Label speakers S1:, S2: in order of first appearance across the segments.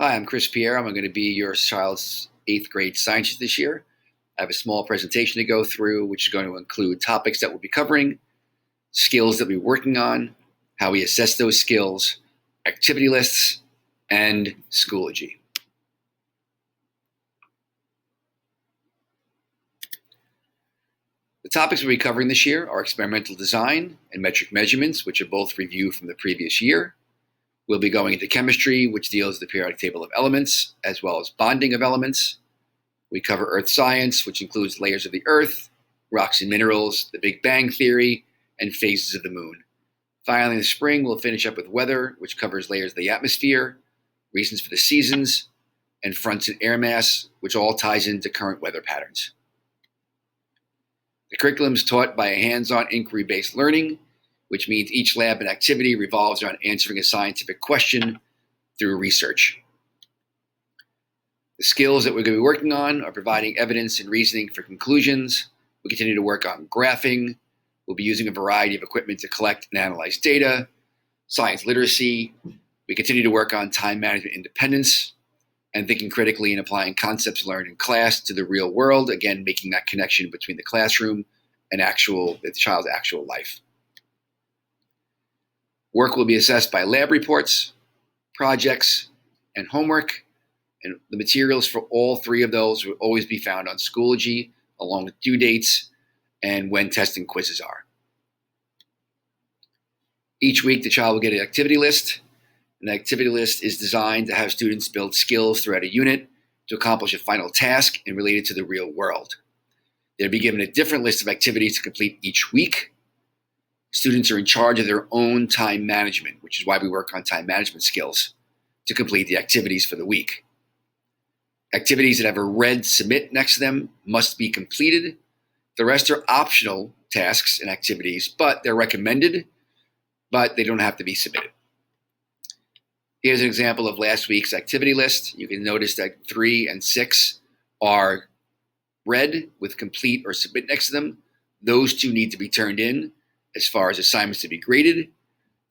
S1: Hi, I'm Chris Pierre. I'm going to be your child's 8th grade science this year. I have a small presentation to go through, which is going to include topics that we'll be covering, skills that we're working on, how we assess those skills, activity lists, and Schoology. The topics we'll be covering this year are experimental design and metric measurements, which are both reviewed from the previous year. We'll be going into chemistry, which deals with the periodic table of elements, as well as bonding of elements. We cover earth science, which includes layers of the earth, rocks and minerals, the Big Bang Theory, and phases of the moon. Finally, in the spring, we'll finish up with weather, which covers layers of the atmosphere, reasons for the seasons, and fronts and air mass, which all ties into current weather patterns. The curriculum is taught by a hands-on inquiry-based learning, which means each lab and activity revolves around answering a scientific question through research. The skills that we're going to be working on are providing evidence and reasoning for conclusions. We continue to work on graphing. We'll be using a variety of equipment to collect and analyze data, science literacy. We continue to work on time management independence and thinking critically and applying concepts learned in class to the real world, again, making that connection between the classroom and the child's actual life. Work will be assessed by lab reports, projects, and homework, and the materials for all three of those will always be found on Schoology, along with due dates and when testing quizzes are. Each week, the child will get an activity list. An activity list is designed to have students build skills throughout a unit to accomplish a final task and relate it to the real world. They'll be given a different list of activities to complete each week. Students are in charge of their own time management, which is why we work on time management skills to complete the activities for the week. Activities that have a red submit next to them must be completed. The rest are optional tasks and activities, but they're recommended, but they don't have to be submitted. Here's an example of last week's activity list. You can notice that 3 and 6 are red with complete or submit next to them. Those two need to be turned in as far as assignments to be graded.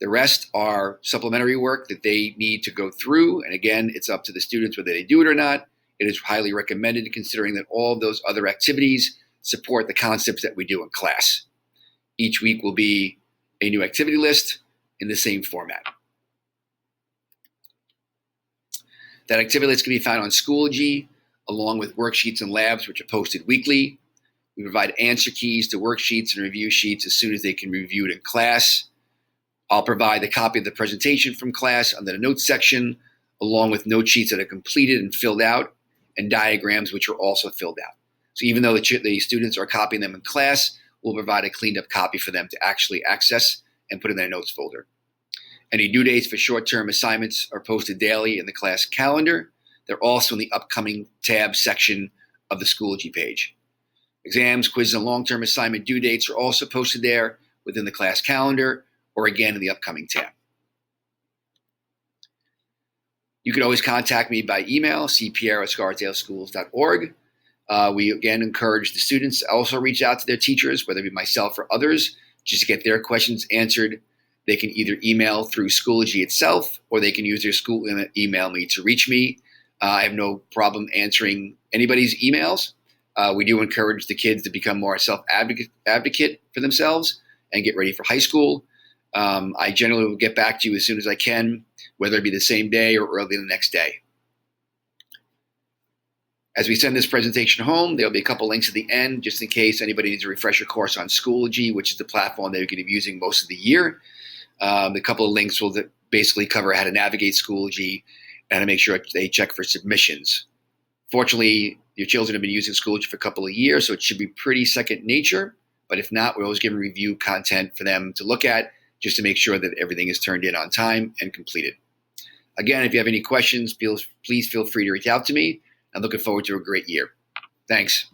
S1: The rest are supplementary work that they need to go through. And again, it's up to the students whether they do it or not. It is highly recommended considering that all of those other activities support the concepts that we do in class. Each week will be a new activity list in the same format. That activity list can be found on Schoology, along with worksheets and labs, which are posted weekly. We provide answer keys to worksheets and review sheets as soon as they can be reviewed in class. I'll provide the copy of the presentation from class under the notes section, along with note sheets that are completed and filled out, and diagrams which are also filled out. So even though the students are copying them in class, we'll provide a cleaned up copy for them to actually access and put in their notes folder. Any due dates for short-term assignments are posted daily in the class calendar. They're also in the upcoming tab section of the Schoology page. Exams, quizzes, and long-term assignment due dates are also posted there within the class calendar or again in the upcoming tab. You can always contact me by email, cpierre@scarsdaleschools.org. We again encourage the students to also reach out to their teachers, whether it be myself or others, just to get their questions answered. They can either email through Schoology itself or they can use their school email me to reach me. I have no problem answering anybody's emails. We do encourage the kids to become more self-advocate for themselves and get ready for high school. I generally will get back to you as soon as I can, whether it be the same day or early the next day. As we send this presentation home, there'll be a couple links at the end just in case anybody needs a refresher course on Schoology, which is the platform they're going to be using most of the year. The couple of links will basically cover how to navigate Schoology and to make sure they check for submissions. Fortunately, your children have been using Schoology for a couple of years, so it should be pretty second nature. But if not, we're always giving review content for them to look at just to make sure that everything is turned in on time and completed. Again, if you have any questions, please feel free to reach out to me. I'm looking forward to a great year. Thanks.